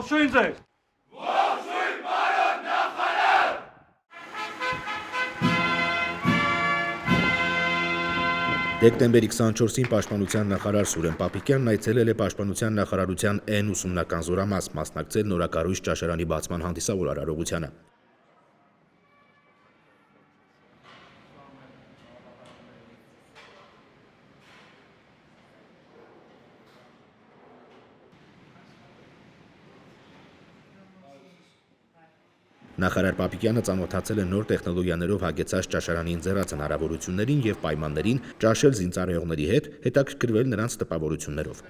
Ողջույն ձեզ։ Ողջույն պարոն նախարար։ Դեկտեմբերի 24-ին Պաշտպանության նախարար Սուրեն Պապիկյանն այցելել է Պաշտպանության նախարարության N ուսումնական զորամաս, մասնակցել նորակառույց ճաշարանի բացման հանդիսավոր արարողությանը։ Նախարար Պապիկյանը ծանոթացել է նոր տեխնոլոգիաներով հագեցած ճաշարանի ընձեռած հնարավորություններին և պայմաններին, ճաշել զինծառայողների հետ, հետաքրքրվել նրանց տպավորություններով։